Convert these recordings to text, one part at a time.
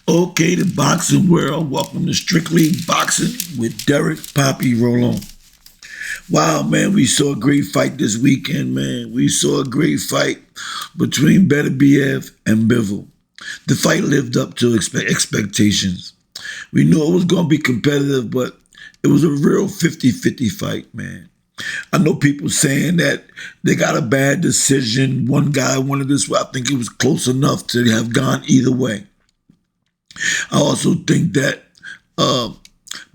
Okay, the boxing world. Welcome to Strictly Boxing with Derek Poppy Rolon. Wow, man, we saw a great fight this weekend, man. We saw a great fight between Beterbiev and Bivol. The fight lived up to expectations. We knew it was going to be competitive, but it was a real 50-50 fight, man. I know people saying that they got a bad decision. One guy wanted this way. I think it was close enough to have gone either way. I also think that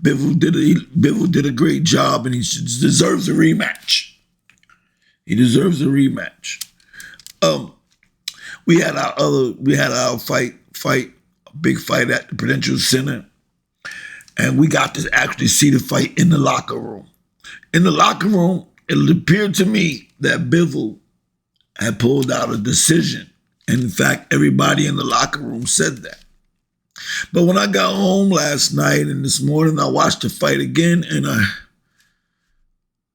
Bivol did a great job, and he deserves a rematch. He deserves a rematch. We had our big fight at the Prudential Center, and we got to actually see the fight in the locker room. In the locker room, it appeared to me that Bivol had pulled out a decision, and in fact, everybody in the locker room said that. But when I got home last night and this morning, I watched the fight again, and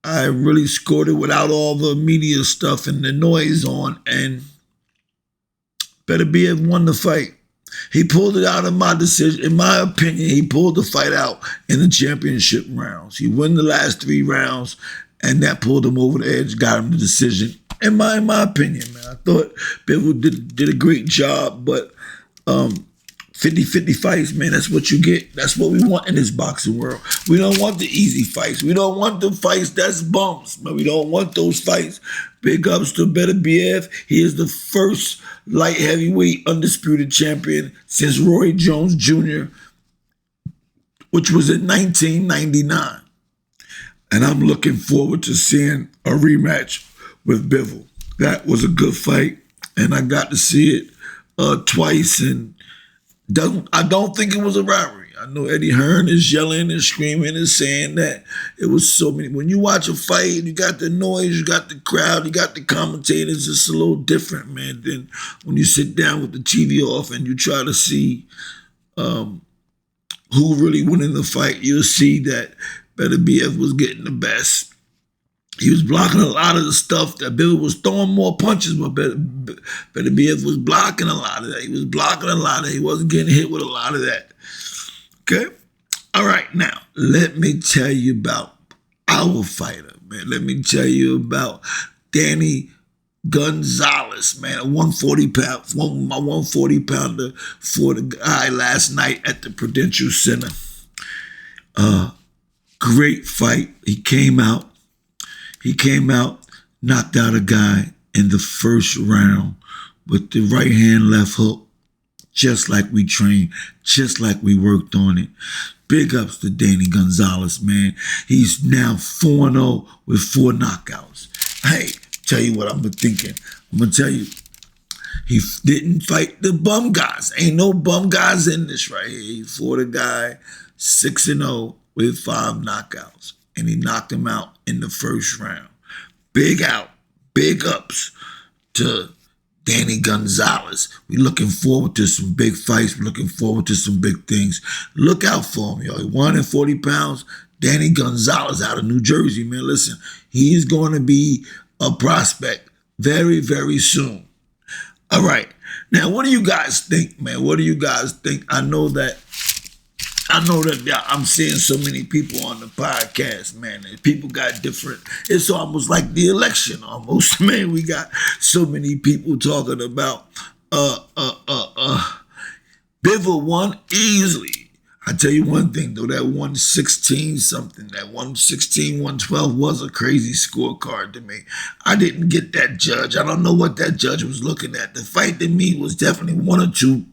I really scored it without all the media stuff and the noise on, and Beterbiev won the fight. He pulled it out of my decision. In my opinion, he pulled the fight out in the championship rounds. He won the last 3 rounds, and that pulled him over the edge, got him the decision. In my opinion, man, I thought Bivol did a great job, but 50-50 fights, man, that's what you get. That's what we want in this boxing world. We don't want the easy fights. We don't want the fights that's bumps, man. We don't want those fights. Big ups to Beterbiev. He is the first light heavyweight undisputed champion since Roy Jones Jr., which was in 1999. And I'm looking forward to seeing a rematch with Bivol. That was a good fight, and I got to see it twice, and I don't think it was a robbery. I know Eddie Hearn is yelling and screaming and saying that it was so many. When you watch a fight, you got the noise, you got the crowd, you got the commentators. It's a little different, man, than when you sit down with the TV off and you try to see who really won in the fight. You'll see that Beterbiev was getting the best. He was blocking a lot of the stuff that Bivol was throwing more punches, but Beterbiev was blocking a lot of that. He was blocking a lot of that. He wasn't getting hit with a lot of that. Okay? All right, now, let me tell you about our fighter, man. Let me tell you about Danny Gonzalez, man, a 140-pounder for the guy last night at the Prudential Center. Great fight. He came out, knocked out a guy in the first round with the right hand, left hook, just like we trained, just like we worked on it. Big ups to Danny Gonzalez, man. He's now 4-0 with 4 knockouts. Hey, tell you what I'm thinking. I'm going to tell you, he didn't fight the bum guys. Ain't no bum guys in this right here. He fought a guy 6-0 with 5 knockouts, and he knocked him out in the first round. Big ups to Danny Gonzalez. We're looking forward to some big fights. We're looking forward to some big things. Look out for him, yo. He 140 pounds. Danny Gonzalez out of New Jersey, man. Listen, he's going to be a prospect very, very soon. All right. Now, what do you guys think, man? What do you guys think? I know that I'm seeing so many people on the podcast, man. People got different. It's almost like the election, almost, man. We got so many people talking about Bivol won easily. I tell you one thing though, that 116 something, that 116, 112 was a crazy scorecard to me. I didn't get that judge. I don't know what that judge was looking at. The fight to me was definitely 1 or 2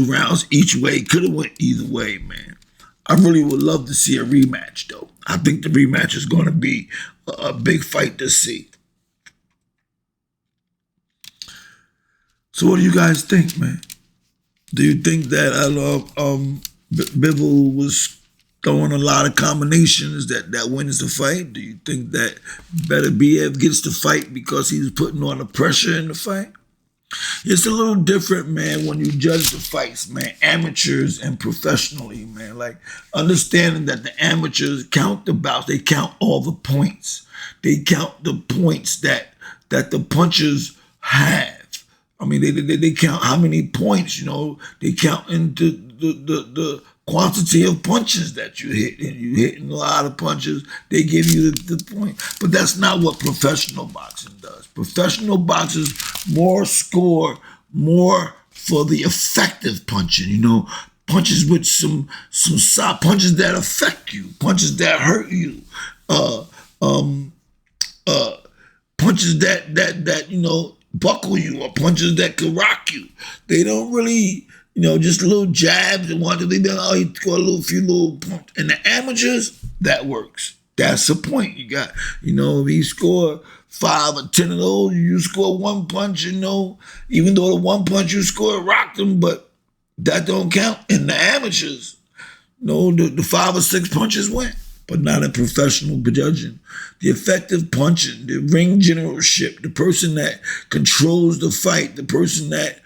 rounds each way. Could have went either way, man. I really would love to see a rematch though. I think the rematch is going to be a big fight to see. So what do you guys think, man? Do you think that Bivol was throwing a lot of combinations that wins the fight? Do you think that Beterbiev gets the fight because he's putting on the pressure in the fight? It's a little different, man, when you judge the fights, man, amateurs and professionally, man. Like, understanding that the amateurs count the bouts, they count all the points. They count the points that the punchers have. I mean, they count how many points, you know, they count into the quantity of punches that you hit. And you hitting a lot of punches, they give you the point. But that's not what professional boxing does. Professional boxers more score more for the effective punching, you know, punches with some soft punches that affect you, punches that hurt you, uh, um, punches that you know buckle you, or punches that can rock you. They don't really, you know, just little jabs and one. They don't. Oh, you score a few little punch. And the amateurs, that works. That's the point. You got, you know, if you score 5 or 10 of those, you score one punch. You know, even though the one punch you score rocked them, but that don't count in the amateurs. No, the 5 or 6 punches went, but not in professional judging. The effective punching, the ring generalship, the person that controls the fight, the person that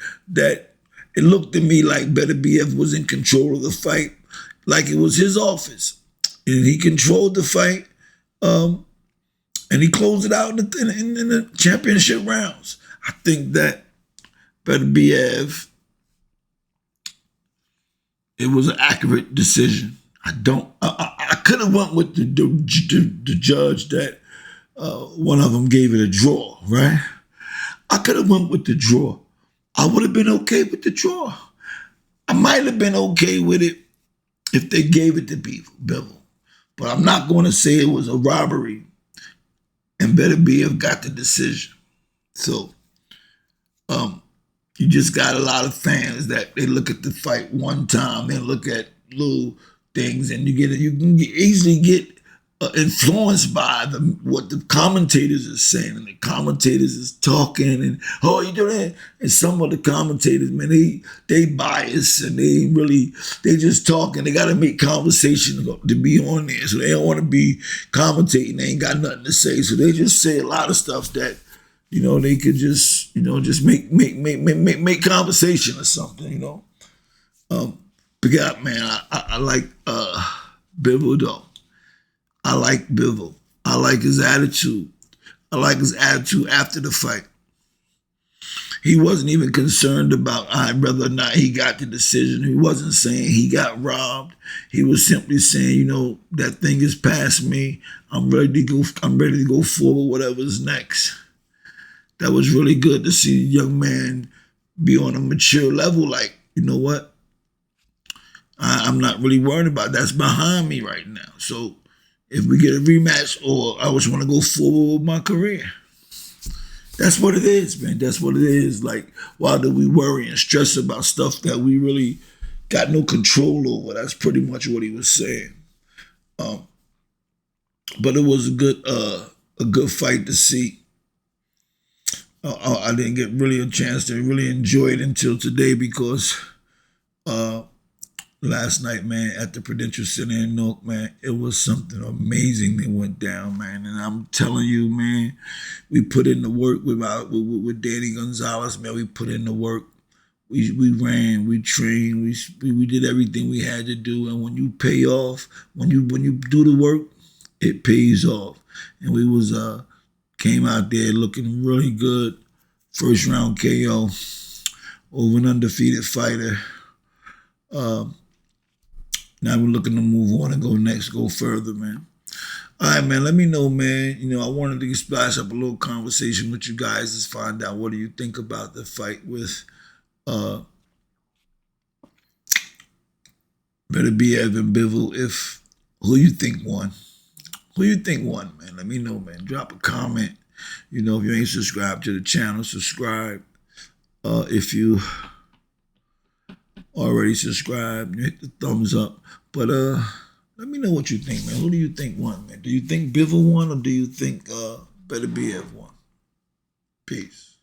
it looked to me like Beterbiev was in control of the fight, like it was his office, and he controlled the fight, and he closed it out in the championship rounds. I think that Beterbiev, it was an accurate decision. I could have went with the judge that one of them gave it a draw, right? I could have went with the draw. I would have been okay with the draw. I might have been okay with it if they gave it to Bivol. But I'm not going to say it was a robbery and Beterbiev got the decision. So, you just got a lot of fans that they look at the fight one time, they look at little things, and you can easily get influenced by what the commentators are saying, and the commentators is talking, and oh, you doing that? And some of the commentators, man, they bias, and they just talking. They got to make conversation to be on there, so they don't want to be commentating. They ain't got nothing to say, so they just say a lot of stuff that, you know, they could just, you know, just make conversation or something, you know. But yeah, man, I like Bivol though. I like Bivol. I like his attitude. I like his attitude after the fight. He wasn't even concerned about whether or not he got the decision. He wasn't saying he got robbed. He was simply saying, you know, that thing is past me. I'm ready to go forward, whatever's next. That was really good to see a young man be on a mature level. Like, you know what? I'm not really worried about it. That's behind me right now. So if we get a rematch, or I just want to go forward with my career. That's what it is, man. That's what it is. Like, why do we worry and stress about stuff that we really got no control over? That's pretty much what he was saying. But it was a good fight to see. I didn't get really a chance to really enjoy it until today because last night, man, at the Prudential Center in Newark, man, it was something amazing that went down, man. And I'm telling you, man, we put in the work with Danny Gonzalez, man. We put in the work. We ran, we trained, we did everything we had to do. And when you pay off, when you do the work, it pays off. And we was came out there looking really good. First round KO over an undefeated fighter. Now we're looking to move on and go further, man. All right, man, let me know, man. You know, I wanted to splash up a little conversation with you guys to find out what do you think about the fight with Beterbiev and Bivol. Who you think won? Who you think won, man? Let me know, man. Drop a comment. You know, if you ain't subscribed to the channel, subscribe. If you already subscribed, hit the thumbs up. But let me know what you think, man. Who do you think won, man? Do you think Bivol won, or do you think Beterbiev won? Peace.